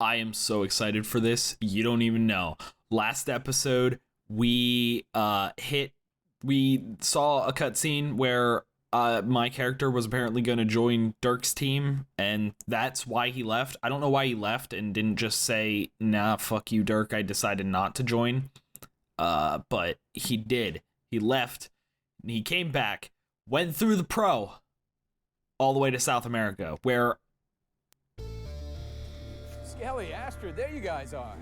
I am so excited for this. You don't even know. Last episode, we saw a cutscene where my character was apparently going to join Dirk's team, and that's why he left. I don't know why he left and didn't just say, nah, fuck you, Dirk, I decided not to join. But he did. He left, and he came back, went through the pro, all the way to South America, where... Skelly, Astrid, there you guys are.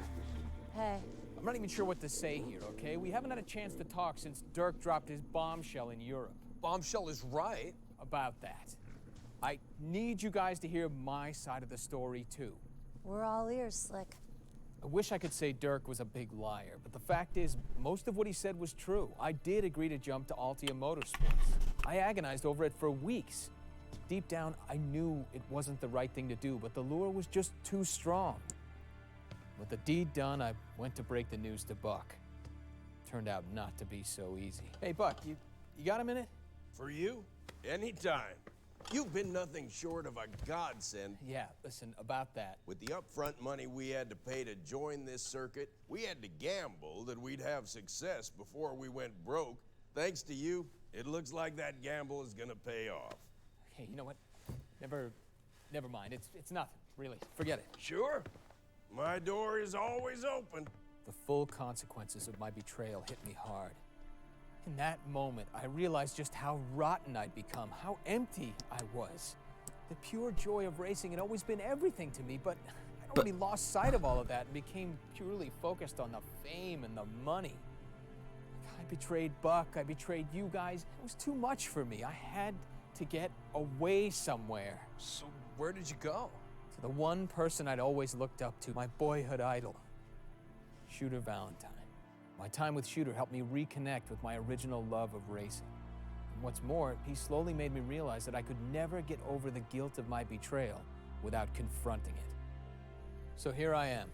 Hey. I'm not even sure what to say here, okay? We haven't had a chance to talk since Dirk dropped his bombshell in Europe. Bombshell is right. About that. I need you guys to hear my side of the story, too. We're all ears, Slick. I wish I could say Dirk was a big liar, but the fact is, most of what he said was true. I did agree to jump to Altia Motorsports. I agonized over it for weeks. Deep down, I knew it wasn't the right thing to do, but the lure was just too strong. With the deed done, I went to break the news to Buck. Turned out not to be so easy. Hey, Buck, you got a minute? For you, anytime. You've been nothing short of a godsend. Yeah, listen, about that. With the upfront money we had to pay to join this circuit, we had to gamble that we'd have success before we went broke. Thanks to you, it looks like that gamble is gonna pay off. Hey, you know what? Never mind. It's nothing, really. Forget it. Sure. My door is always open. The full consequences of my betrayal hit me hard. In that moment, I realized just how rotten I'd become, how empty I was. The pure joy of racing had always been everything to me, but I'd already lost sight of all of that and became purely focused on the fame and the money. I betrayed Buck, I betrayed you guys. It was too much for me. I had to get away somewhere. So where did you go? To the one person I'd always looked up to, my boyhood idol, Shooter Valentine. My time with Shooter helped me reconnect with my original love of racing. And what's more, he slowly made me realize that I could never get over the guilt of my betrayal without confronting it. So here I am.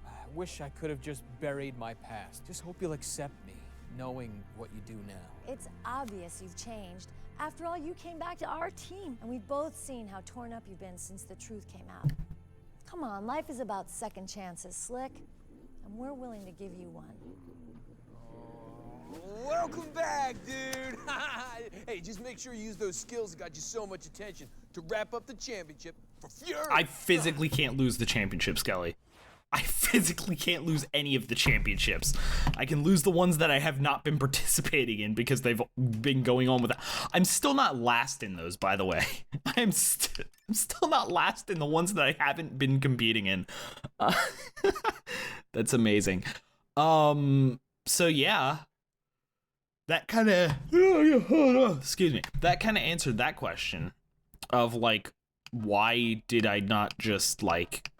I wish I could have just buried my past. Just hope you'll accept me, knowing what you do now. It's obvious you've changed. After all, you came back to our team, and we've both seen how torn up you've been since the truth came out. Come on, life is about second chances, Slick, and we're willing to give you one. Welcome back, dude. Hey, just make sure you use those skills that got you so much attention to wrap up the championship for Fury. I physically can't lose the championship, Skelly. I physically can't lose any of the championships. I can lose the ones that I have not been participating in because they've been going on with that. I'm still not last in those, by the way. I'm still not last in the ones that I haven't been competing in. That's amazing. So yeah, that kind of, excuse me, that kind of answered that question of like, why did I not just like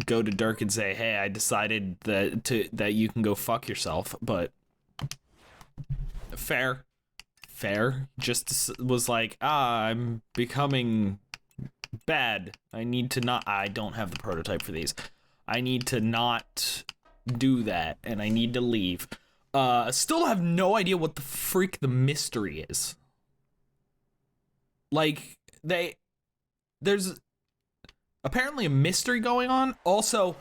go to Dirk and say, hey, I decided that you can go fuck yourself. But fair, just was like, I'm becoming bad. I don't have the prototype for these. I need to not do that, and I need to leave. Still have no idea what the freak the mystery is. Like, there's apparently a mystery going on. Also,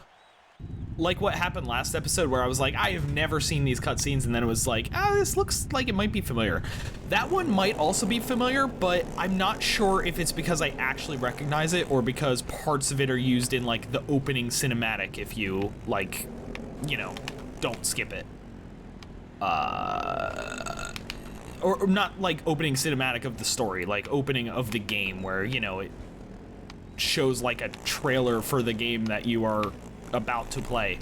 like what happened last episode where I was like, I have never seen these cutscenes, and then it was like, this looks like it might be familiar. That one might also be familiar, but I'm not sure if it's because I actually recognize it or because parts of it are used in like the opening cinematic if you like, you know, don't skip it. Or not like opening cinematic of the story, like opening of the game where, you know, it shows like a trailer for the game that you are about to play.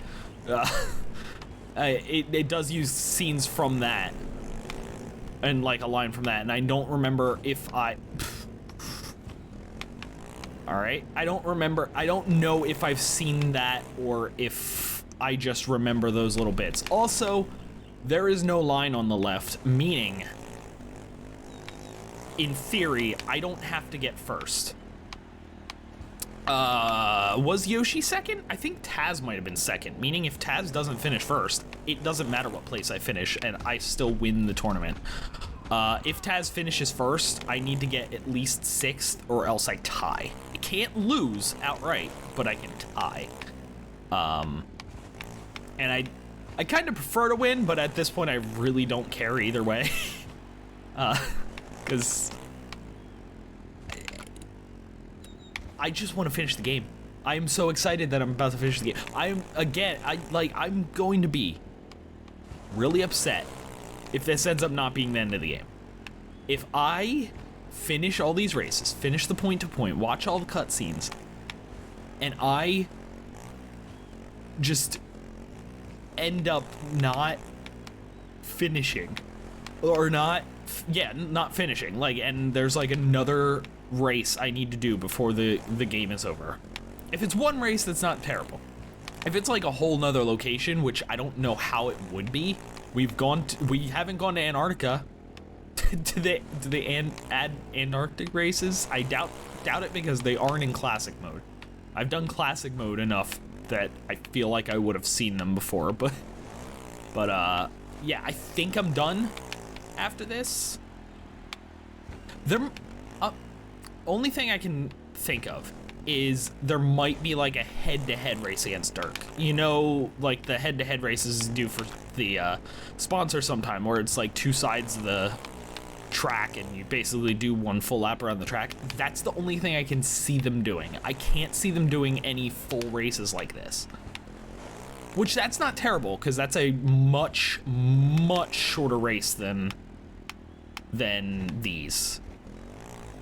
It does use scenes from that and like a line from that, and I don't remember if all right, I don't know if I've seen that or if I just remember those little bits. Also, there is no line on the left, meaning in theory I don't have to get first. Was Yoshi second? I think Taz might have been second, meaning if Taz doesn't finish first, it doesn't matter what place I finish, and I still win the tournament. If Taz finishes first, I need to get at least 6th, or else I tie. I can't lose outright, but I can tie. And I kind of prefer to win, but at this point I really don't care either way. Because I just want to finish the game. I am so excited that I'm about to finish the game. I'm going to be really upset if this ends up not being the end of the game. If I finish all these races, finish the point-to-point, watch all the cutscenes, and I just end up not finishing, or not finishing, like, and there's like another race I need to do before the game is over. If it's one race, that's not terrible. If it's like a whole nother location, which I don't know how it would be, we haven't gone to Antarctica. Do they add Antarctic races? I doubt it, because they aren't in classic mode. I've done classic mode enough that I feel like I would have seen them before, but yeah, I think I'm done after this. Only thing I can think of is there might be like a head-to-head race against Dirk. You know, like the head-to-head races do for the sponsor sometime, where it's like two sides of the track and you basically do one full lap around the track. That's the only thing I can see them doing. I can't see them doing any full races like this. Which, that's not terrible, because that's a much, much shorter race than these.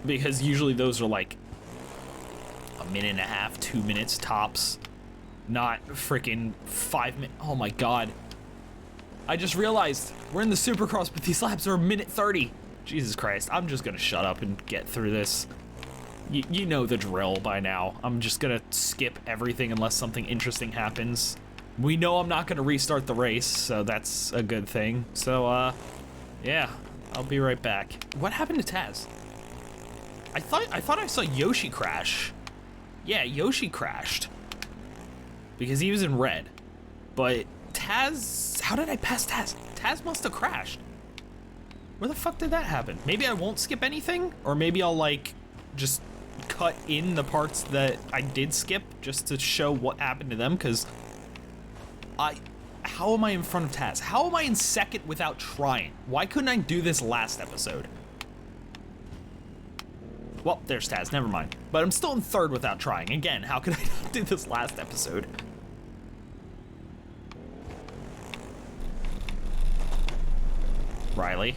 Because usually those are like a minute and a half, 2 minutes tops. Not freaking 5 minutes. Oh my god. I just realized we're in the Supercross, but these laps are a minute 30. Jesus Christ, I'm just gonna shut up and get through this. You know the drill by now. I'm just gonna skip everything unless something interesting happens. We know I'm not gonna restart the race, so that's a good thing. So, yeah, I'll be right back. What happened to Taz? I thought I saw Yoshi crash. Yeah, Yoshi crashed. Because he was in red. But Taz, how did I pass Taz? Taz must have crashed. Where the fuck did that happen? Maybe I won't skip anything? Or maybe I'll, like, just cut in the parts that I did skip just to show what happened to them, because how am I in front of Taz? How am I in second without trying? Why couldn't I do this last episode? Well, there's Taz, never mind. But I'm still in third without trying. Again, how could I not do this last episode? Riley.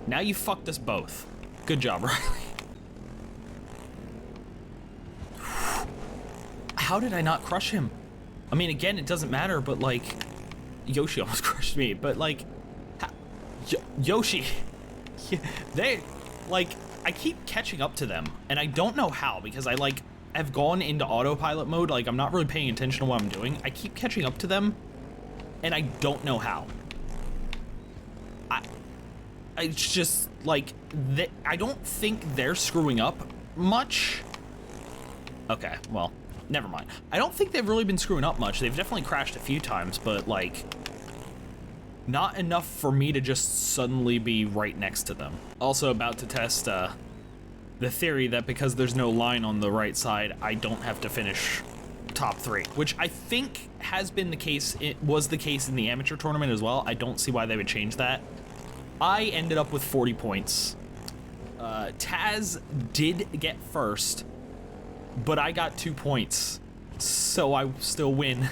Now you fucked us both. Good job, Riley. How did I not crush him? I mean, again, it doesn't matter, but like, Yoshi almost crushed me, but like, Yoshi, they, like, I keep catching up to them, and I don't know how, because I like, have gone into autopilot mode, like, I'm not really paying attention to what I'm doing. I keep catching up to them, and I don't know how. It's just, like, I don't think they're screwing up much. Okay, well, never mind. I don't think they've really been screwing up much. They've definitely crashed a few times, but, like, not enough for me to just suddenly be right next to them. Also about to test the theory that because there's no line on the right side, I don't have to finish top 3, which I think has been the case. It was the case in the amateur tournament as well. I don't see why they would change that. I ended up with 40 points. Taz did get first, but I got 2 points, so I still win.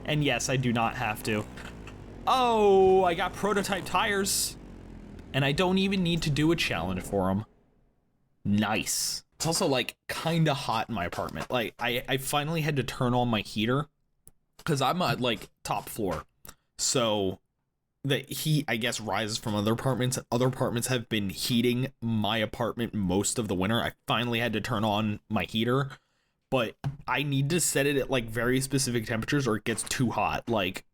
And yes, I do not have to. Oh, I got prototype tires, and I don't even need to do a challenge for them. Nice. It's also like kind of hot in my apartment. Like I finally had to turn on my heater because I'm at like top floor, so the heat, I guess, rises from other apartments. Other apartments have been heating my apartment most of the winter. I finally had to turn on my heater, but I need to set it at like very specific temperatures or it gets too hot. Like,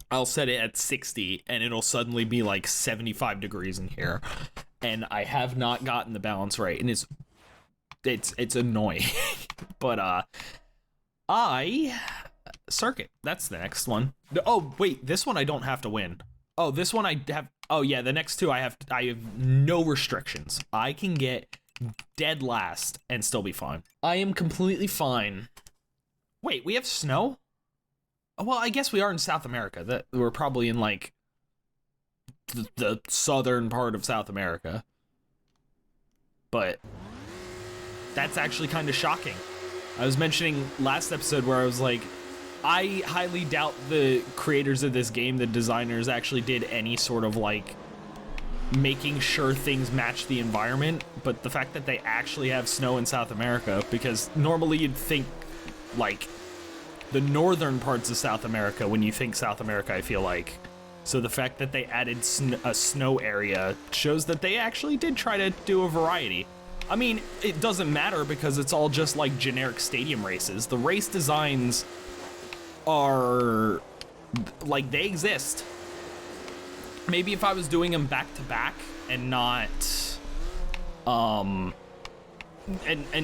I'll set it at 60 and it'll suddenly be like 75 degrees in here. And I have not gotten the balance right, and it's annoying. But Circuit, that's the next one. Oh wait, this one I don't have to win. Oh, this one I have. Oh yeah, the next two I have no restrictions. I can get dead last and still be fine. I am completely fine Wait, we have snow? Oh, well, I guess we are in South America. That we're probably in like the southern part of South America. But that's actually kind of shocking. I was mentioning last episode where I was like, I highly doubt the creators of this game, the designers, actually did any sort of like making sure things match the environment, but the fact that they actually have snow in South America, because normally you'd think like the northern parts of South America when you think South America, I feel like. So the fact that they added a snow area shows that they actually did try to do a variety. I mean, it doesn't matter because it's all just like generic stadium races. The race designs are like, they exist. Maybe if I was doing them back to back and not and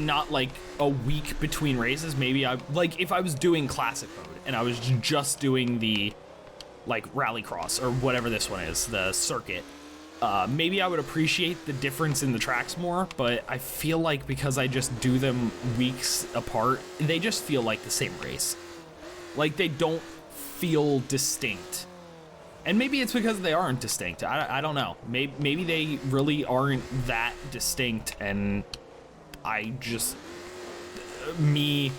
not like a week between races, maybe I like if I was doing classic mode and I was just doing the like rallycross or whatever this one is, the circuit, maybe I would appreciate the difference in the tracks more, but I feel like because I just do them weeks apart, they just feel like the same race. Like, they don't feel distinct. And maybe it's because they aren't distinct. I don't know. Maybe they really aren't that distinct, and I just... me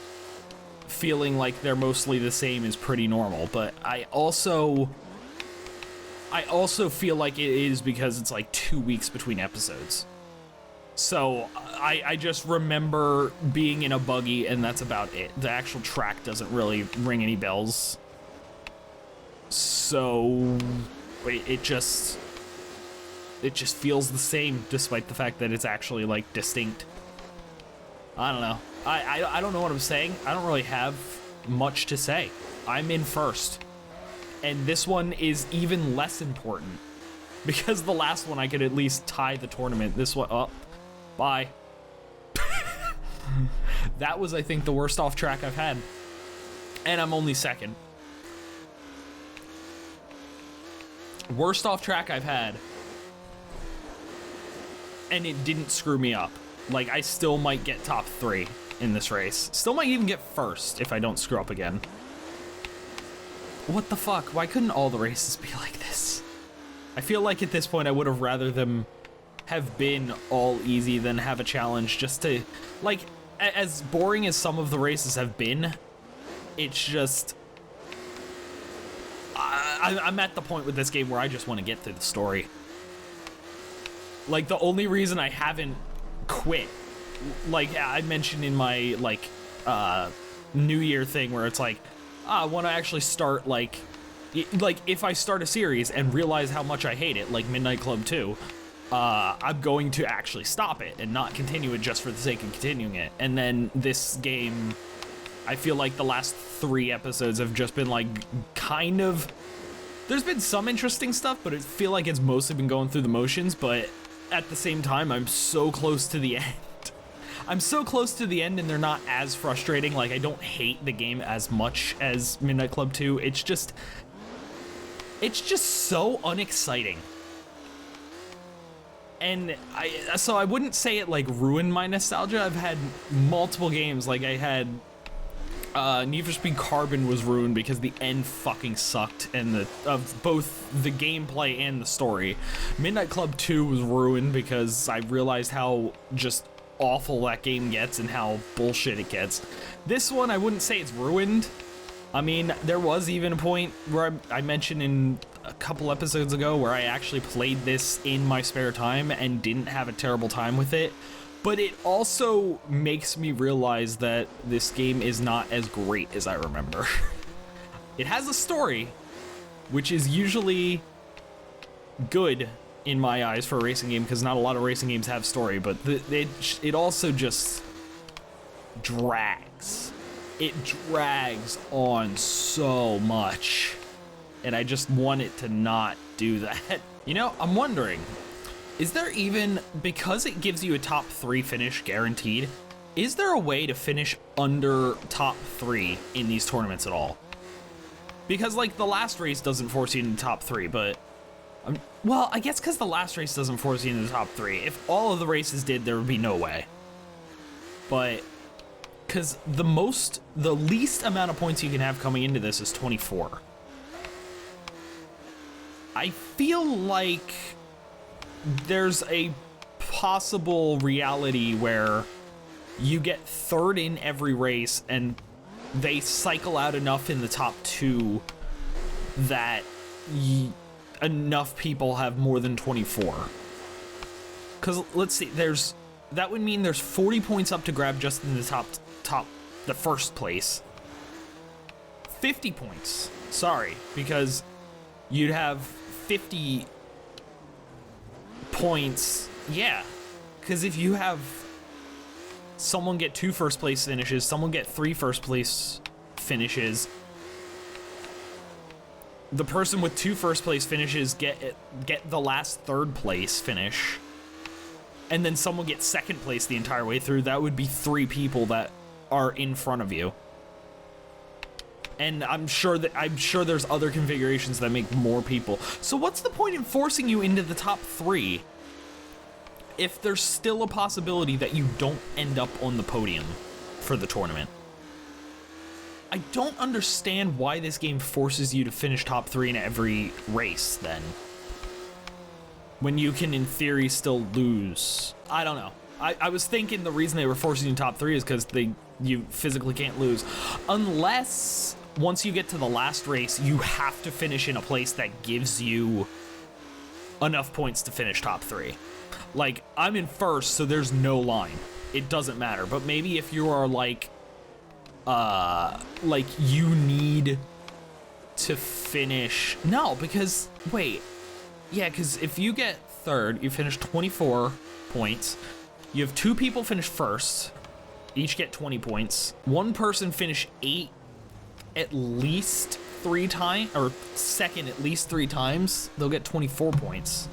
feeling like they're mostly the same is pretty normal. But I also feel like it is because it's like 2 weeks between episodes. So I just remember being in a buggy, and that's about it. The actual track doesn't really ring any bells. So it just feels the same, despite the fact that it's actually like distinct. I don't know. I don't know what I'm saying. I don't really have much to say. I'm in first. And this one is even less important because the last one I could at least tie the tournament. This one, oh, bye. That was, I think, the worst off track I've had. And I'm only second. Worst off track I've had. And it didn't screw me up. Like, I still might get top 3 in this race. Still might even get first if I don't screw up again. What the fuck? Why couldn't all the races be like this? I feel like at this point I would have rather them have been all easy than have a challenge just to... Like, as boring as some of the races have been, it's just... I'm at the point with this game where I just want to get through the story. Like, the only reason I haven't quit, like I mentioned in my, like, New Year thing where it's like, I want to actually start, like, if I start a series and realize how much I hate it, like Midnight Club 2, I'm going to actually stop it and not continue it just for the sake of continuing it. And then this game, I feel like the last 3 episodes have just been, like, kind of... There's been some interesting stuff, but I feel like it's mostly been going through the motions, but at the same time, I'm so close to the end. I'm so close to the end, and they're not as frustrating. Like, I don't hate the game as much as Midnight Club 2. It's just so unexciting. And so I wouldn't say it, like, ruined my nostalgia. I've had multiple games. Like, I had... Need for Speed Carbon was ruined because the end fucking sucked, and of both the gameplay and the story. Midnight Club 2 was ruined because I realized how just awful that game gets and how bullshit it gets. This one, I wouldn't say it's ruined. I mean, there was even a point where I mentioned in a couple episodes ago where I actually played this in my spare time and didn't have a terrible time with it. But it also makes me realize that this game is not as great as I remember. It has a story, which is usually good in my eyes for a racing game, because not a lot of racing games have story, but it also just drags. It drags on so much, and I just want it to not do that. You know, I'm wondering... Is there even, because it gives you a top 3 finish guaranteed, is there a way to finish under top 3 in these tournaments at all? Because, like, the last race doesn't force you into the top 3, but... well, I guess because the last race doesn't force you into the top 3. If all of the races did, there would be no way. But because the least amount of points you can have coming into this is 24. I feel like there's a possible reality where you get third in every race and they cycle out enough in the top 2 that enough people have more than 24. Because let's see, that would mean there's 40 points up to grab just in the the first place. 50 points, sorry, because you'd have 50 points, yeah, because if you have someone get 2 first place finishes, someone get 3 first place finishes, the person with 2 first place finishes get the last third place finish, and then someone gets second place the entire way through. That would be 3 people that are in front of you. And I'm sure there's other configurations that make more people. So what's the point in forcing you into the top 3 if there's still a possibility that you don't end up on the podium for the tournament? I don't understand why this game forces you to finish top 3 in every race then, when you can in theory still lose. I don't know. I was thinking the reason they were forcing you in top 3 is because you physically can't lose, unless once you get to the last race you have to finish in a place that gives you enough points to finish top 3. Like, I'm in first, so there's no line, it doesn't matter. But maybe if you are like you need to finish, no, because wait, yeah, because if you get third, you finish 24 points, you have 2 people finish first, each get 20 points, 1 person finish 8 at least 3 times, or second at least 3 times, they'll get 24 points,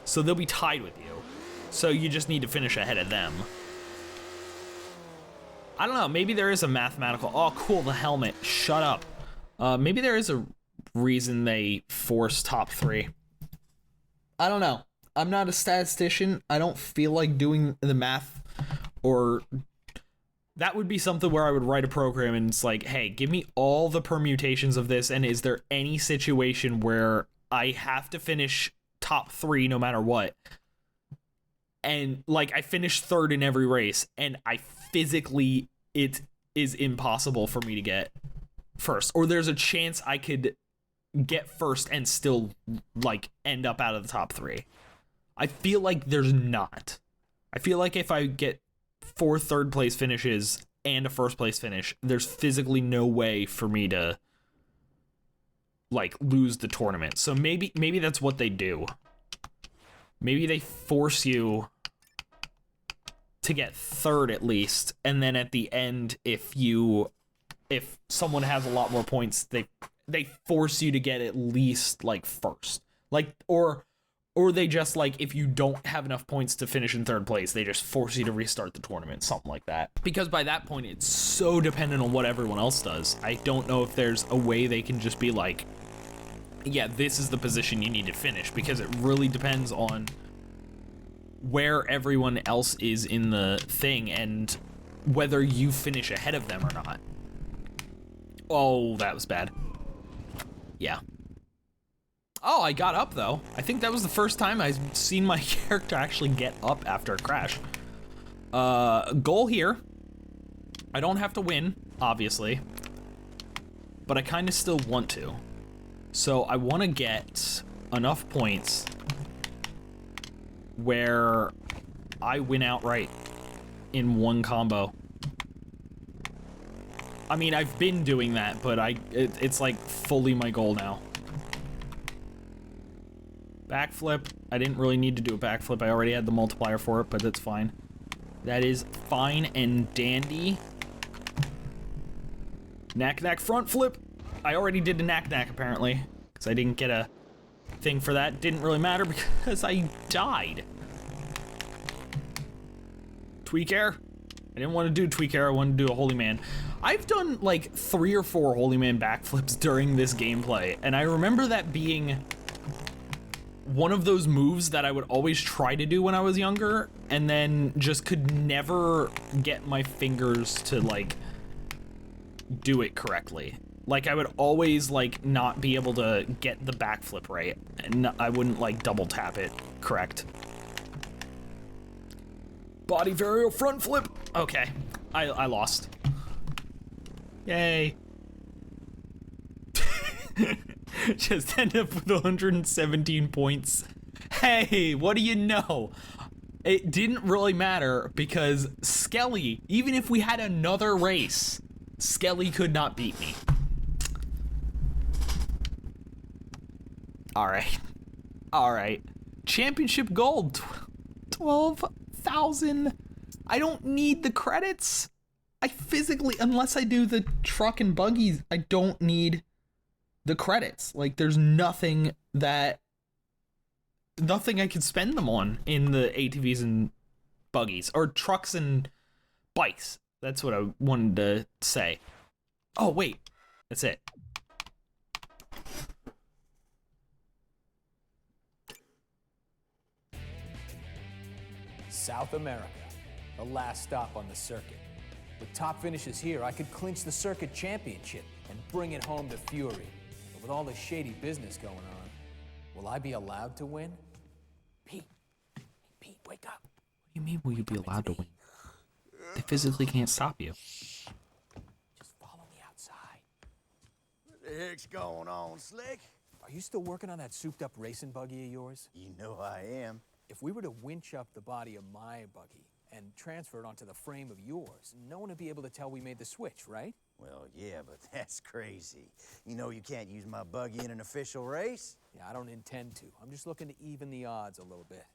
so they'll be tied with you, so you just need to finish ahead of them. I don't know, maybe there is a mathematical, oh cool, the helmet, shut up. Maybe there is a reason they force top 3. I don't know. I'm not a statistician. I don't feel like doing the math, or that would be something where I would write a program and it's like, hey, give me all the permutations of this, and is there any situation where I have to finish top 3 no matter what? And like, I finish third in every race, and I physically, it is impossible for me to get first, or there's a chance I could get first and still like end up out of the top 3. I feel like there's not. I feel like if I get 4 third place finishes and a first place finish, there's physically no way for me to like lose the tournament. So maybe that's what they do. Maybe they force you to get third at least, and then at the end, if someone has a lot more points, they force you to get at least like first, like, or they just like, if you don't have enough points to finish in third place, they just force you to restart the tournament, something like that. Because by that point, it's so dependent on what everyone else does. I don't know if there's a way they can just be like, yeah, this is the position you need to finish, because it really depends on where everyone else is in the thing and whether you finish ahead of them or not. Oh, that was bad. Yeah. Oh, I got up though. I think that was the first time I've seen my character actually get up after a crash. Goal here. I don't have to win, obviously, but I kind of still want to. So I want to get enough points where I win outright in one combo. I mean, I've been doing that, but it's like fully my goal now. Backflip. I didn't really need to do a backflip. I already had the multiplier for it, but that's fine. That is fine and dandy. Knack front flip. I already did the knack apparently, because I didn't get a thing for that. Didn't really matter because I died. Tweak air. I didn't want to do tweak air. I wanted to do a holy man. I've done like 3 or 4 holy man backflips during this gameplay, and I remember that being one of those moves that I would always try to do when I was younger, and then just could never get my fingers to like do it correctly. Like, I would always like not be able to get the backflip right, and I wouldn't like double tap it correct. Body varial front flip. Okay, I lost. Yay. Just end up with 117 points. Hey, what do you know? It didn't really matter because Skelly, even if we had another race, Skelly could not beat me. Alright. Alright. Championship gold. 12,000. I don't need the credits. I physically, unless I do the truck and buggies, I don't need the credits. Like, there's nothing I could spend them on in the ATVs and buggies, or trucks and bikes. That's what I wanted to say. Oh, wait. That's it. South America, the last stop on the circuit. With top finishes here, I could clinch the circuit championship and bring it home to Fury. But with all the shady business going on, will I be allowed to win? Pete, wake up. What do you mean, will you be allowed to win? They physically can't stop you. Just follow me outside. What the heck's going on, Slick? Are you still working on that souped-up racing buggy of yours? You know I am. If we were to winch up the body of my buggy and transfer it onto the frame of yours, no one would be able to tell we made the switch, right? Well, yeah, but that's crazy. You know you can't use my buggy in an official race? Yeah, I don't intend to. I'm just looking to even the odds a little bit.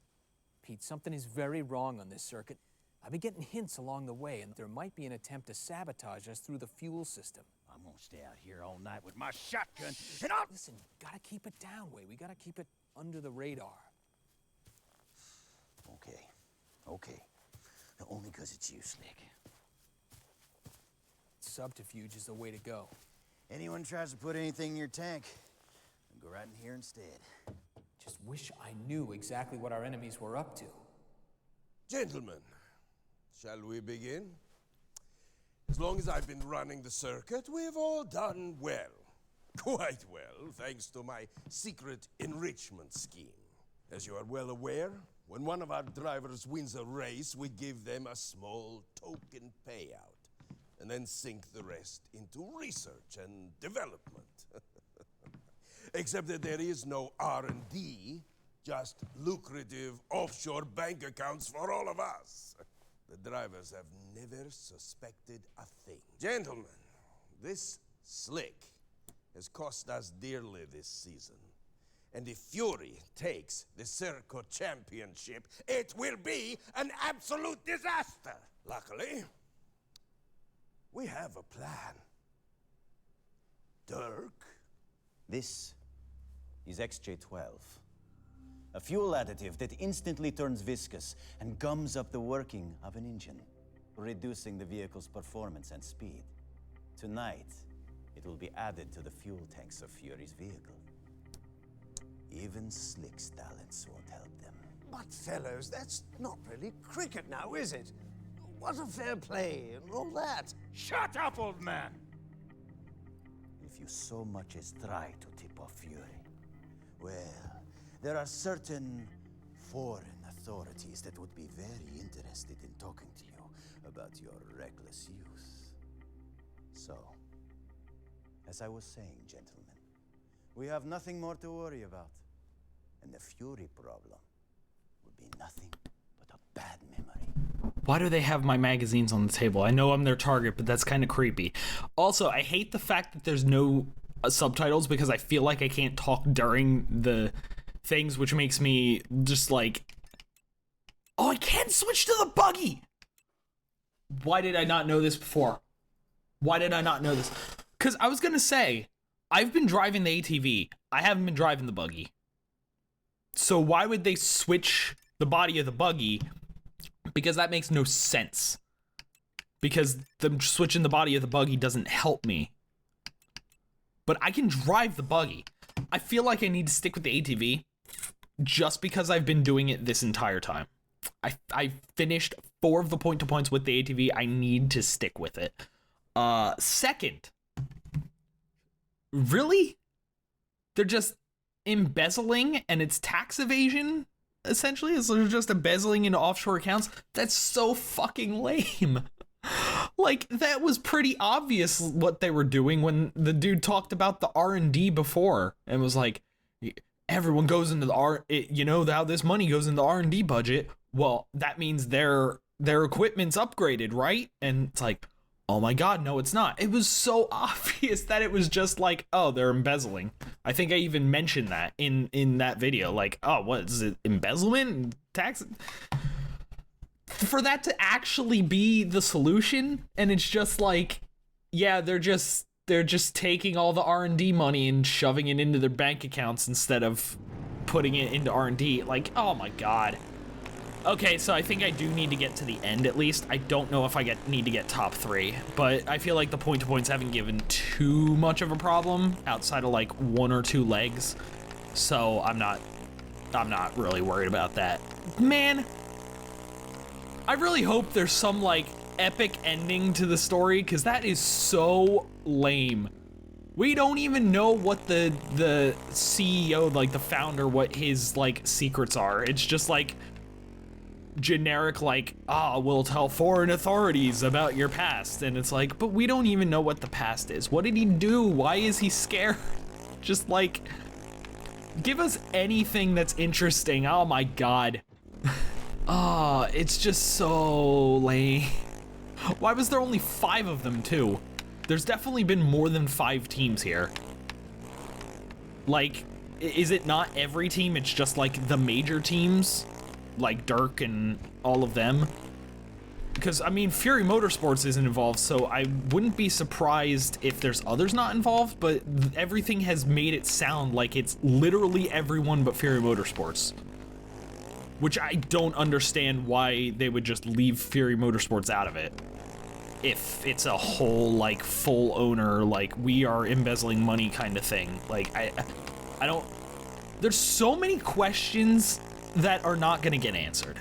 Pete, something is very wrong on this circuit. I've been getting hints along the way, and there might be an attempt to sabotage us through the fuel system. I'm gonna stay out here all night with my shotgun, and I'll... Listen, gotta keep it down, Way. We gotta keep it under the radar. Okay. Only 'cause it's you, Slick. Subterfuge is the way to go. Anyone tries to put anything in your tank, go right in here instead. Just wish I knew exactly what our enemies were up to. Gentlemen, shall we begin? As long as I've been running the circuit, we've all done well. Quite well, thanks to my secret enrichment scheme. As you are well aware, when one of our drivers wins a race, we give them a small token payout, and then sink the rest into research and development. Except that there is no R&D, just lucrative offshore bank accounts for all of us. The drivers have never suspected a thing. Gentlemen, this Slick has cost us dearly this season. And if Fury takes the Circuit Championship, it will be an absolute disaster. Luckily, we have a plan. Dirk? This is XJ12. A fuel additive that instantly turns viscous and gums up the working of an engine, reducing the vehicle's performance and speed. Tonight, it will be added to the fuel tanks of Fury's vehicle. Even Slick's talents won't help them. But fellows, that's not really cricket now, is it? What a fair play and all that. Shut up, old man! If you so much as try to tip off Fury, well, there are certain foreign authorities that would be very interested in talking to you about your reckless youth. So, as I was saying, gentlemen, we have nothing more to worry about. And the Fury problem would be nothing but a bad memory. Why do they have my magazines on the table? I know I'm their target, but that's kind of creepy. Also, I hate the fact that there's no subtitles because I feel like I can't talk during the things, which makes me just like, oh, I can switch to the buggy. Why did I not know this before? Why did I not know this? Because I was going to say, I've been driving the ATV. I haven't been driving the buggy. So why would they switch the body of the buggy? Because that makes no sense. Because them switching the body of the buggy doesn't help me. But I can drive the buggy. I feel like I need to stick with the ATV. just because I've been doing it this entire time. I finished 4 of the point-to-points with the ATV. I need to stick with it. Second, really? They're just embezzling and it's tax evasion, essentially? It's just embezzling into offshore accounts? That's so fucking lame. Like, that was pretty obvious what they were doing when the dude talked about the R&D before and was like, everyone goes into the you know how this money goes in the R&D budget. Well, that means their equipment's upgraded, right? And it's like, oh my god, no, it's not. It was so obvious that it was just like, oh, they're embezzling. I think I even mentioned that in that video. Like, oh, what is it? Embezzlement? Tax? For that to actually be the solution, and it's just like, yeah, they're just taking all the R&D money and shoving it into their bank accounts instead of putting it into R&D. Like, oh my god. Okay, so I think I do need to get to the end at least. I don't know if I need to get top 3, but I feel like the point-to-points haven't given too much of a problem outside of like 1 or 2 legs. So I'm not really worried about that. Man, I really hope there's some like epic ending to the story, because that is so lame. We don't even know what the CEO, like the founder, what his like secrets are. It's just like generic, like, we'll tell foreign authorities about your past, and it's like, but we don't even know what the past is. What did he do? Why is he scared? Just like, give us anything that's interesting. Oh my god. It's just so lame. Why was there only 5 of them too? There's definitely been more than 5 teams here. Like, is it not every team? It's just like the major teams, like Dirk and all of them. Because, I mean, Fury Motorsports isn't involved, so I wouldn't be surprised if there's others not involved, but everything has made it sound like it's literally everyone but Fury Motorsports. Which I don't understand why they would just leave Fury Motorsports out of it. If it's a whole, like, full owner, like, we are embezzling money kind of thing. Like, I don't... There's so many questions that are not gonna get answered.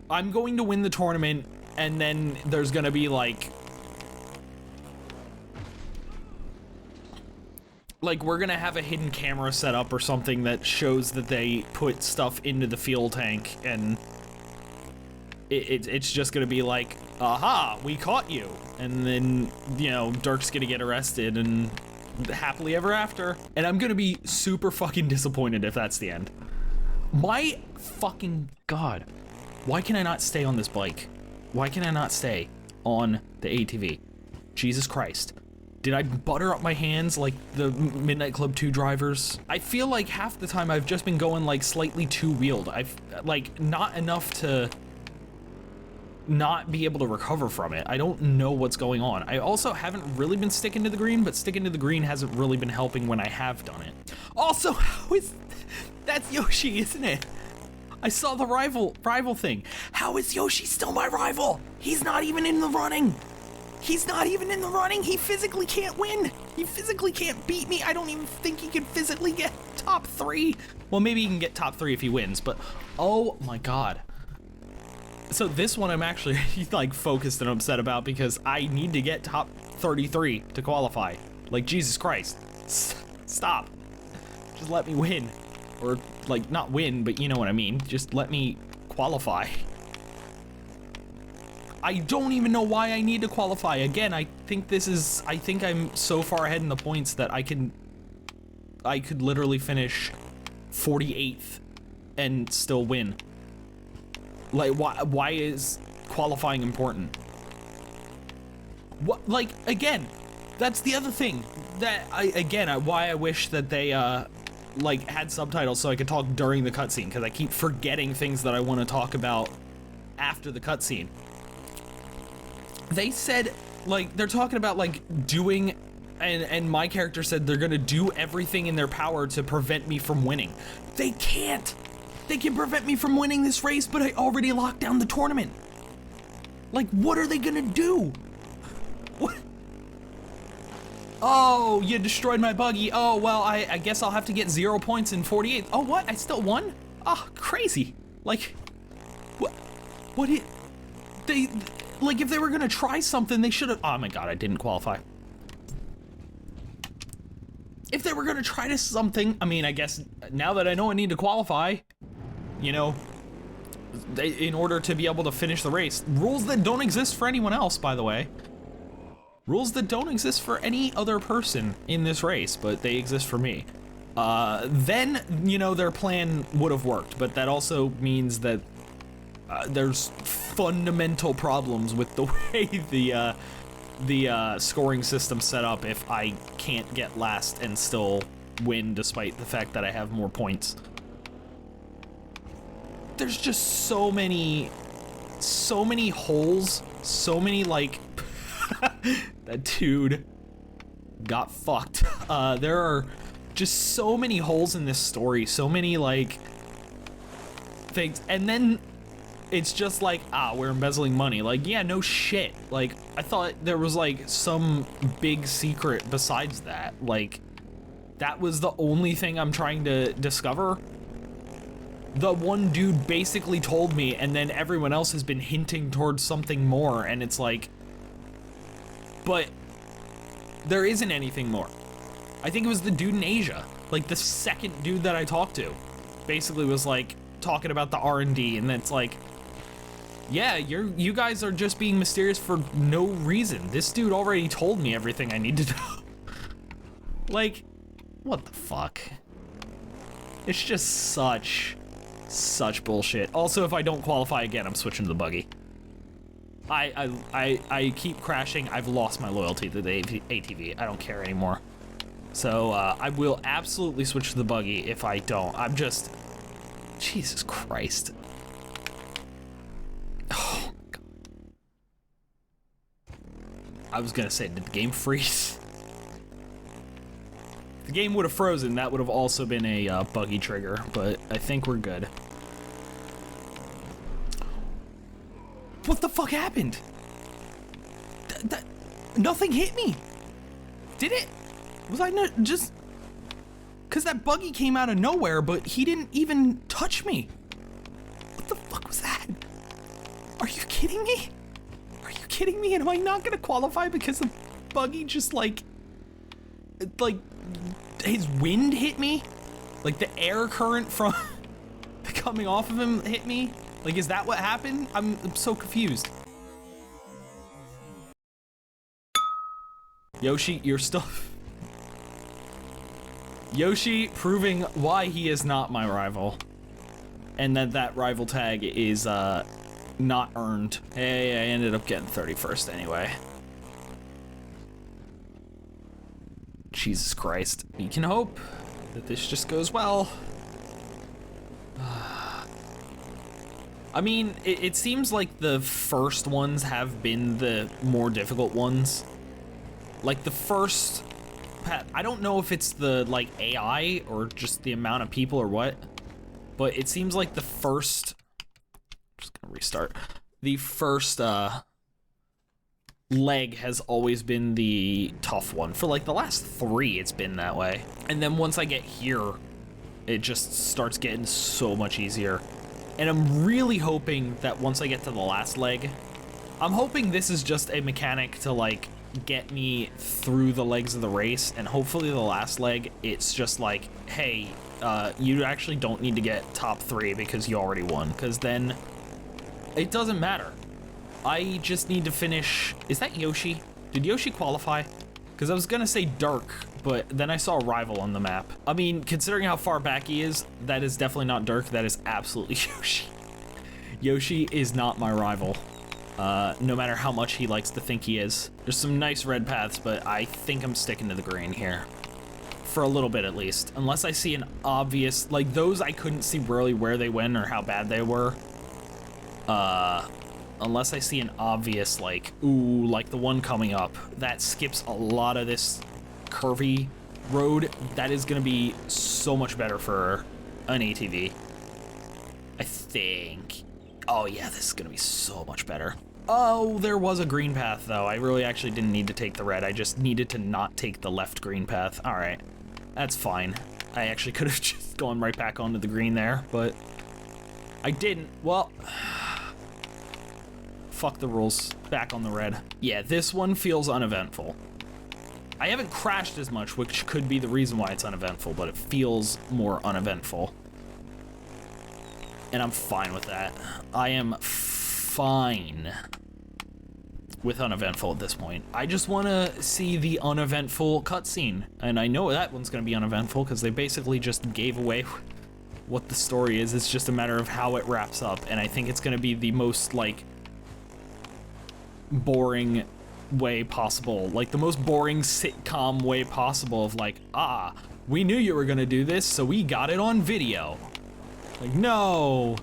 I'm going to win the tournament, and then there's gonna be, like, we're gonna have a hidden camera set up or something that shows that they put stuff into the fuel tank, and it's just gonna be like, aha, we caught you. And then, you know, Dirk's gonna get arrested and happily ever after. And I'm gonna be super fucking disappointed if that's the end. My fucking god. Why can I not stay on this bike? Why can I not stay on the ATV? Jesus Christ. Did I butter up my hands like the Midnight Club 2 drivers? I feel like half the time I've just been going like slightly two-wheeled. I've like not enough to not be able to recover from it. I don't know what's going on. I also haven't really been sticking to the green, but sticking to the green hasn't really been helping when I have done it. Also, how is... That's Yoshi, isn't it? I saw the rival thing. How is Yoshi still my rival? He's not even in the running. He's not even in the running. He physically can't win. He physically can't beat me. I don't even think he can physically get top 3. Well, maybe he can get top 3 if he wins, but oh my god. So this one I'm actually like focused and upset about because I need to get top 33 to qualify. Like, Jesus Christ. Stop. Just let me win. Or like, not win, but you know what I mean. Just let me qualify. I don't even know why I need to qualify. Again, I think I'm so far ahead in the points that I could literally finish 48th and still win. Like, why is qualifying important? What, like, again, that's the other thing that why I wish that they like had subtitles so I could talk during the cutscene, because I keep forgetting things that I want to talk about after the cutscene. They said, like, they're talking about, like, doing, and my character said they're gonna do everything in their power to prevent me from winning. They can't! They can prevent me from winning this race, but I already locked down the tournament. Like, what are they gonna do? What? Oh, you destroyed my buggy. Oh, well, I guess I'll have to get 0 points in 48. Oh, what? I still won? Ah, crazy. Like, like, if they were gonna try something, they should have, oh my god, I didn't qualify. If they were gonna try to something, I mean, I guess now that I know I need to qualify, you know, in order to be able to finish the race, rules that don't exist for anyone else, by the way. Rules that don't exist for any other person in this race, but they exist for me. Then, you know, their plan would have worked, but that also means that there's fundamental problems with the way the scoring system's set up if I can't get last and still win despite the fact that I have more points. There's just so many holes, so many, like, that dude got fucked. There are just so many holes in this story, so many, like, things, and then it's just like, we're embezzling money. Like, yeah, no shit. Like, I thought there was, like, some big secret besides that. Like, that was the only thing I'm trying to discover. The one dude basically told me, and then everyone else has been hinting towards something more, and it's like, but there isn't anything more. I think it was the dude in Asia, like the second dude that I talked to, basically was like talking about the R&D, and then it's like, yeah, you guys are just being mysterious for no reason. This dude already told me everything I need to know. Like, what the fuck? It's just such bullshit. Also, if I don't qualify again, I'm switching to the buggy. I keep crashing. I've lost my loyalty to the ATV. I don't care anymore. So, I will absolutely switch to the buggy if I don't. I'm just... Jesus Christ. Oh, God. I was gonna say, did the game freeze? If the game would have frozen, that would have also been a buggy trigger, but I think we're good. What the fuck happened? Nothing hit me. Did it? Was I not just... Cause that buggy came out of nowhere, but he didn't even touch me. What the fuck was that? Are you kidding me? Are you kidding me? And am I not gonna qualify because the buggy just like his wind hit me? Like the air current from coming off of him hit me? Like, is that what happened? I'm so confused. Yoshi, you're still... Yoshi proving why he is not my rival. And that rival tag is, not earned. Hey, I ended up getting 31st anyway. Jesus Christ. We can hope that this just goes well. I mean, it seems like the first ones have been the more difficult ones. Like the first... I don't know if it's the, like, AI or just the amount of people or what, but it seems like the first... Just gonna restart. The first, leg has always been the tough one. For, like, the last 3, it's been that way. And then once I get here, it just starts getting so much easier. And I'm really hoping that once I get to the last leg, I'm hoping this is just a mechanic to, like, get me through the legs of the race, and hopefully the last leg, it's just like, hey, you actually don't need to get top 3 because you already won, because then it doesn't matter. I just need to finish... Is that Yoshi? Did Yoshi qualify? Because I was gonna say Dirk, but then I saw a rival on the map. I mean, considering how far back he is, that is definitely not Dirk, that is absolutely Yoshi. Yoshi is not my rival. No matter how much he likes to think he is. There's some nice red paths, but I think I'm sticking to the green here. For a little bit, at least. Unless I see an obvious... Like, those I couldn't see really where they went or how bad they were. Unless I see an obvious, like, ooh, like the one coming up. That skips a lot of this curvy road. That is gonna be so much better for an ATV. I think... Oh yeah, this is gonna be so much better. Oh, there was a green path though. I really actually didn't need to take the red. I just needed to not take the left green path. All right, that's fine. I actually could have just gone right back onto the green there, but I didn't. Well, fuck the rules. Back on the red. Yeah, this one feels uneventful. I haven't crashed as much, which could be the reason why it's uneventful, but it feels more uneventful. And I'm fine with that. I am fine with uneventful at this point. I just want to see the uneventful cutscene, and I know that one's going to be uneventful because they basically just gave away what the story is. It's just a matter of how it wraps up, and I think it's going to be the most, like, boring way possible. Like, the most boring sitcom way possible of, like, we knew you were going to do this, so we got it on video. Like, no!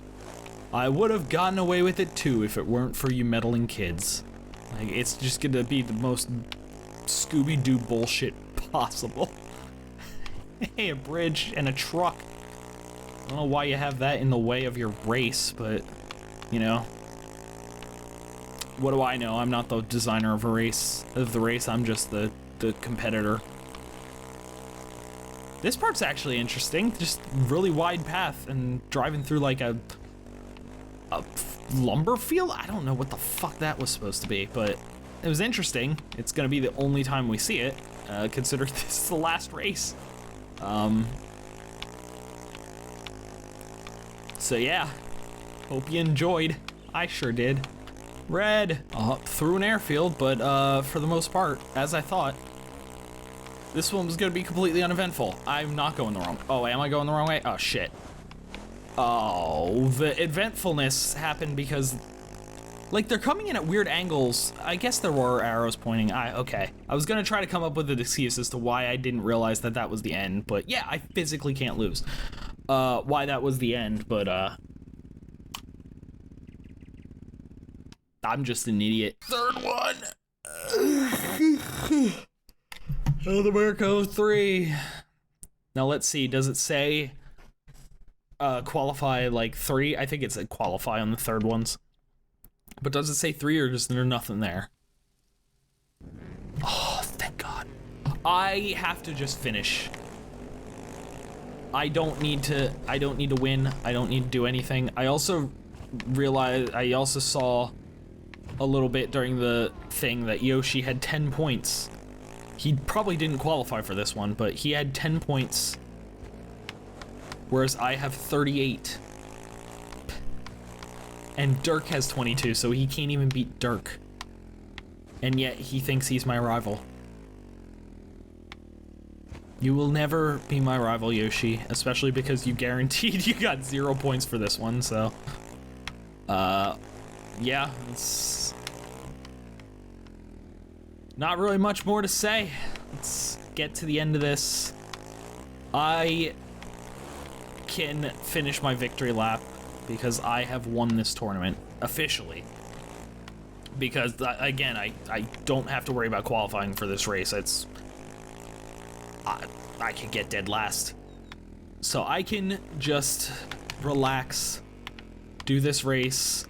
I would have gotten away with it too if it weren't for you meddling kids. Like, it's just gonna be the most Scooby-Doo bullshit possible. Hey, a bridge and a truck. I don't know why you have that in the way of your race, but, you know. What do I know? I'm not the designer of the race. I'm just the competitor. This part's actually interesting. Just really wide path and driving through like a lumber field? I don't know what the fuck that was supposed to be, but it was interesting. It's gonna be the only time we see it, considering this is the last race. So yeah, hope you enjoyed. I sure did. Red, through an airfield, but for the most part, as I thought, this one was gonna be completely uneventful. I'm not going the wrong. Oh, am I going the wrong way? Oh shit. Oh, the eventfulness happened because, like, they're coming in at weird angles. I guess there were arrows pointing. Okay. I was gonna try to come up with an excuse as to why I didn't realize that that was the end, but yeah, I physically can't lose. Why that was the end, but I'm just an idiot. Third one. South America 3. Now let's see, does it say qualify like 3? I think it's a qualify on the third ones. But does it say 3 or is there nothing there? Oh, thank God. I have to just finish. I don't need to win. I don't need to do anything. I also saw a little bit during the thing that Yoshi had 10 points. He probably didn't qualify for this one, but he had 10 points, whereas I have 38. And Dirk has 22, so he can't even beat Dirk. And yet he thinks he's my rival. You will never be my rival, Yoshi, especially because you guaranteed you got 0 points for this one, so. Yeah, it's not really much more to say. Let's get to the end of this. I can finish my victory lap because I have won this tournament officially. Because again, I don't have to worry about qualifying for this race. It's I could get dead last. So I can just relax, do this race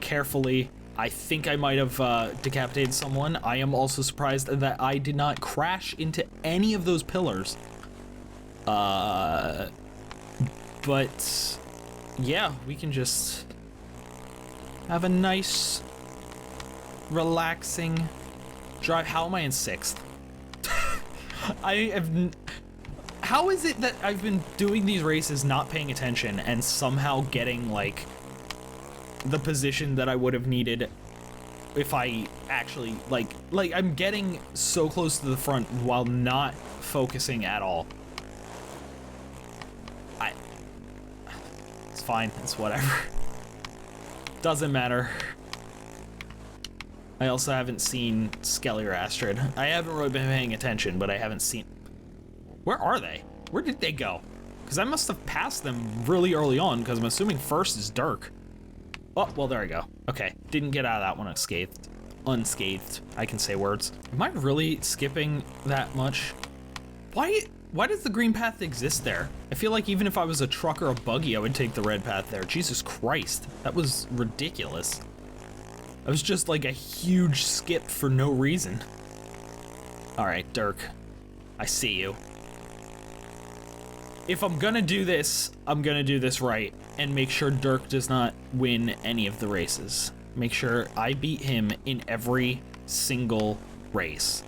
carefully. I think I might have decapitated someone. I am also surprised that I did not crash into any of those pillars. But yeah, we can just have a nice, relaxing drive. How am I in 6th? How is it that I've been doing these races not paying attention and somehow getting like the position that I would have needed if I actually like I'm getting so close to the front while not focusing at all. It's fine, it's whatever. Doesn't matter. I also haven't seen Skelly or Astrid. I haven't really been paying attention, but I haven't seen... Where are they? Where did they go? Because I must have passed them really early on, because I'm assuming first is Dirk. Oh, well, there I go. Okay, didn't get out of that one unscathed. Unscathed. I can say words. Am I really skipping that much? Why does the green path exist there? I feel like even if I was a truck or a buggy, I would take the red path there. Jesus Christ, that was ridiculous. That was just like a huge skip for no reason. All right, Dirk, I see you. if I'm gonna do this, I'm gonna do this right and make sure Dirk does not win any of the races. Make sure I beat him in every single race.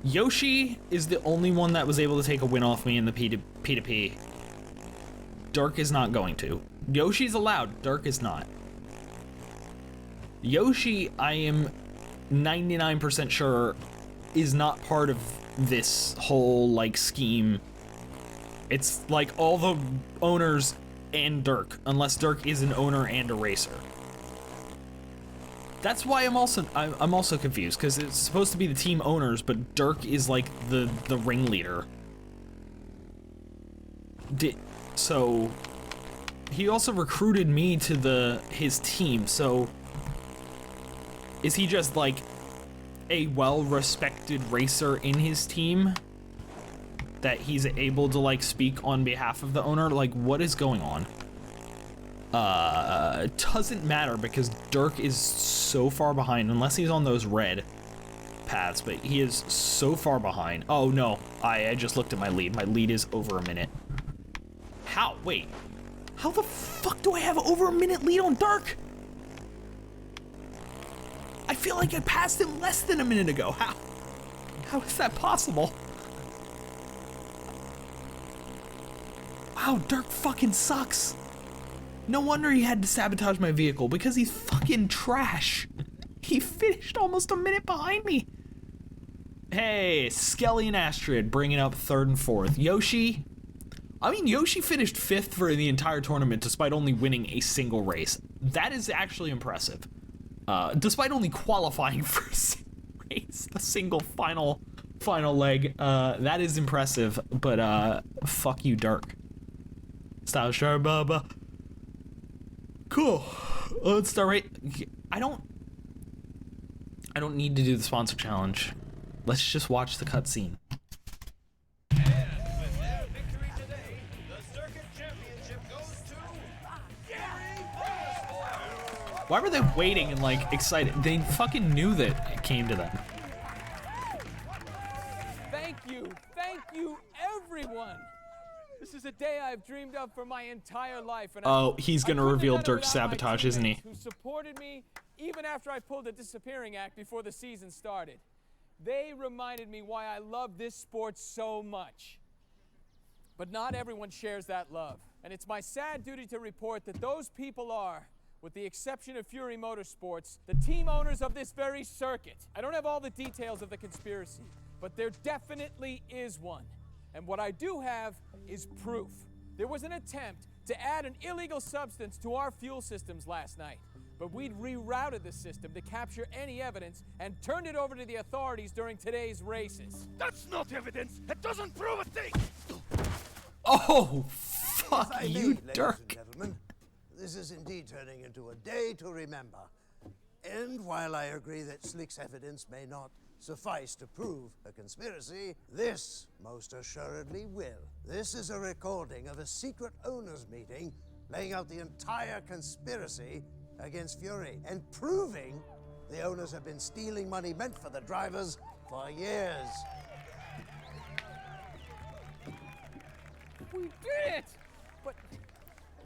Yoshi is the only one that was able to take a win off me in the P2P. Dirk is not going to. Yoshi's allowed, Dirk is not. Yoshi, I am 99% sure, is not part of this whole, like, scheme. It's like all the owners and Dirk, unless Dirk is an owner and a racer. That's why I'm also confused, because it's supposed to be the team owners, but Dirk is like the ringleader. So he also recruited me to his team, so is he just like a well-respected racer in his team that he's able to like speak on behalf of the owner? Like, what is going on? It doesn't matter because Dirk is so far behind, unless he's on those red paths, but he is so far behind. Oh no, I just looked at my lead. My lead is over a minute. How? Wait. How the fuck do I have over a minute lead on Dirk? I feel like I passed him less than a minute ago. How? How is that possible? Wow, Dirk fucking sucks. No wonder he had to sabotage my vehicle, because he's fucking trash. He finished almost a minute behind me. Hey, Skelly and Astrid bringing up 3rd and 4th. Yoshi, I mean, Yoshi finished 5th for the entire tournament despite only winning a single race. That is actually impressive. Despite only qualifying for a single race, the single final leg, that is impressive, but fuck you, Dirk. Style sure, Bubba. Cool. Let's start right. I don't need to do the sponsor challenge. Let's just watch the cutscene. And with their victory today, the circuit championship goes to Gary Motorsport. Why were they waiting and like excited? They fucking knew that it came to them. Thank you, everyone. This is a day I've dreamed of for my entire life, and Oh, he's gonna reveal Dirk's Dirk's Sabotage, isn't he? Who supported me even after I pulled the disappearing act before the season started. They reminded me why I love this sport so much. But not everyone shares that love, and it's my sad duty to report that those people are, with the exception of Fury Motorsports, the team owners of this very circuit. I don't have all the details of the conspiracy, but there definitely is one. And what I do have is proof. There was an attempt to add an illegal substance to our fuel systems last night, but we'd rerouted the system to capture any evidence and turned it over to the authorities during today's races. That's not evidence. It doesn't prove a thing. Oh, fuck If I may, you, ladies Dirk. and gentlemen, this is indeed turning into a day to remember. And while I agree that Slick's evidence may not suffice to prove a conspiracy, this most assuredly will. This is a recording of a secret owners meeting laying out the entire conspiracy against Fury and proving the owners have been stealing money meant for the drivers for years. We did it! But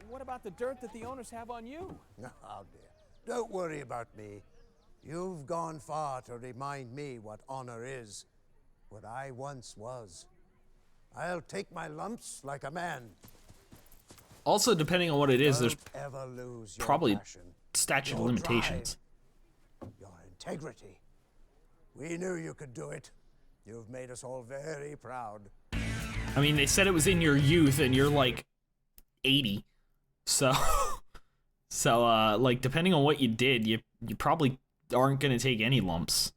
what about the dirt that the owners have on you? Oh dear. Don't worry about me. You've gone far to remind me what honor is, what I once was. I'll take my lumps like a man. Also, depending on what it is, there's Don't ever lose your probably passion, statute of your limitations. drive, your integrity. We knew you could do it. You've made us all very proud. I mean, they said it was in your youth, and you're like 80, so like depending on what you did, you probably aren't gonna take any lumps.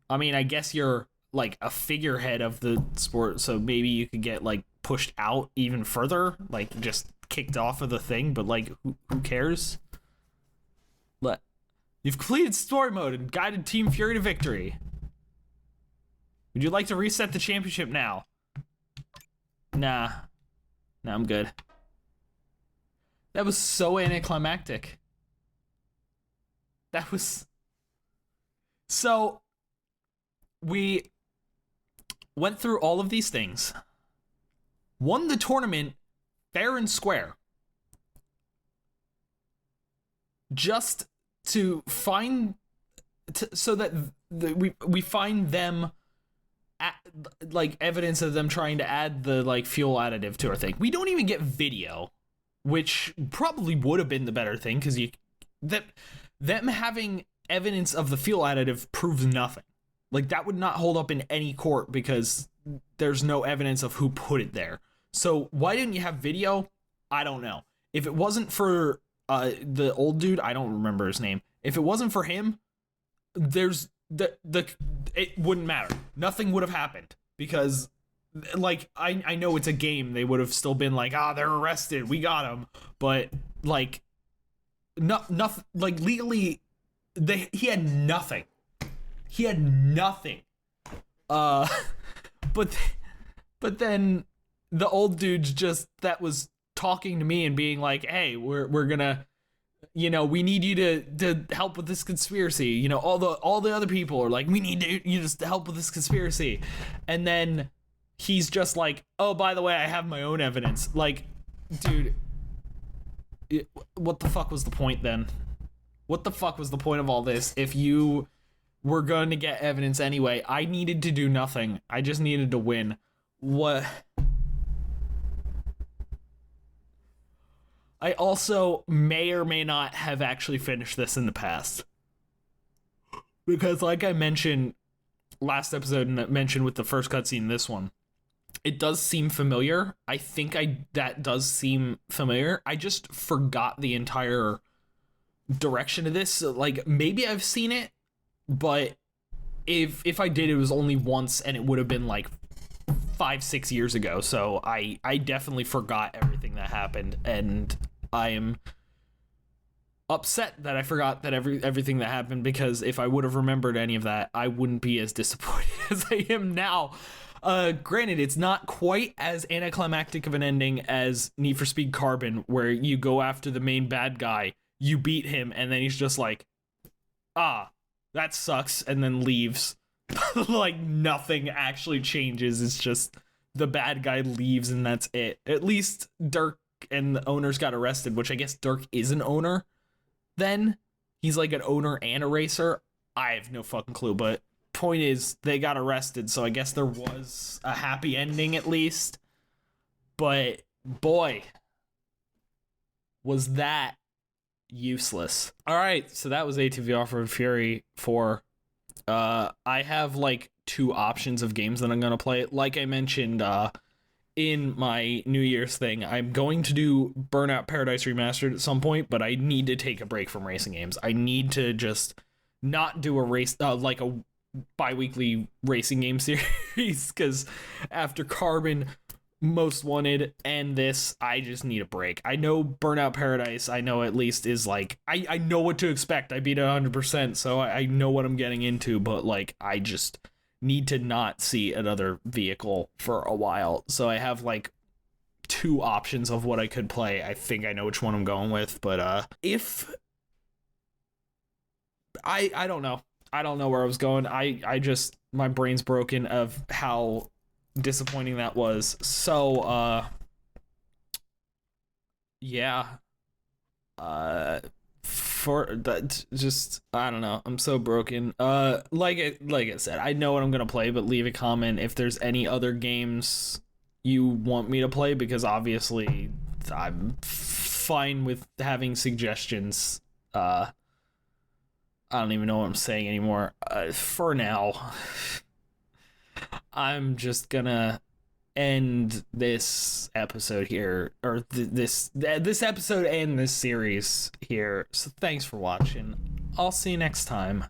I mean, I guess you're like a figurehead of the sport, so maybe you could get like pushed out even further, like just kicked off of the thing, but like who cares? But you've completed story mode and guided Team Fury to victory. Would you like to reset the championship now? Nah, I'm good. That was so anticlimactic. That was... So, went through all of these things, won the tournament fair and square, just to find, so that we find them like evidence of them trying to add the like fuel additive to our thing. We don't even get video, which probably would have been the better thing, because them having evidence of the fuel additive proves nothing. Like, that would not hold up in any court because there's no evidence of who put it there. So why didn't you have video? I don't know. If it wasn't for the old dude, I don't remember his name. If it wasn't for him, there's it wouldn't matter. Nothing would have happened, because like I know it's a game. They would have still been like, they're arrested, we got them. But like, nothing, like legally, he had nothing. He had nothing. But then the old dude's just that was talking to me and being like, hey, we're gonna, we need you to help with this conspiracy. All the other people are like, we need you just to help with this conspiracy. And then he's just like, oh, by the way, I have my own evidence. Like, dude, what the fuck was the point then? What the fuck was the point of all this if you were going to get evidence anyway? I needed to do nothing. I just needed to win. What? I also may or may not have actually finished this in the past. Because like I mentioned last episode, and mentioned with the first cutscene in this one, it does seem familiar. I think that does seem familiar. I just forgot the entire direction of this. So, like, maybe I've seen it, but if I did, it was only once, and it would have been like 5-6 years ago. So I definitely forgot everything that happened, and I am upset that I forgot that everything that happened, because if I would have remembered any of that, I wouldn't be as disappointed as I am now. Granted, it's not quite as anticlimactic of an ending as Need for Speed Carbon, where you go after the main bad guy, you beat him, and then he's just like, that sucks, and then leaves. Like, nothing actually changes. It's just the bad guy leaves, and that's it. At least Dirk and the owners got arrested, which I guess Dirk is an owner then. He's like an owner and a racer. I have no fucking clue, but point is, they got arrested, so I guess there was a happy ending at least. But boy, was that useless. All right, so that was ATV Offroad Fury 4. I have like 2 options of games that I'm gonna play. Like I mentioned in my New Year's thing, I'm going to do Burnout Paradise Remastered at some point, but I need to take a break from racing games. I need to just not do a race like a bi-weekly racing game series, because after Carbon, Most Wanted, and this, I just need a break. I know Burnout Paradise, I know at least is like, I know what to expect. I beat it 100%, so I know what I'm getting into, but like, I just need to not see another vehicle for a while. So I have like 2 options of what I could play. I think I know which one I'm going with, but if I don't know. I don't know where I was going. I just, my brain's broken of how disappointing that was. So yeah, for that, just, I don't know, I'm so broken. Like I said, I know what I'm gonna play, but leave a comment if there's any other games you want me to play, because obviously I'm fine with having suggestions. I don't even know what I'm saying anymore. For now, I'm just gonna end this episode here, or this episode and this series here. So thanks for watching. I'll see you next time.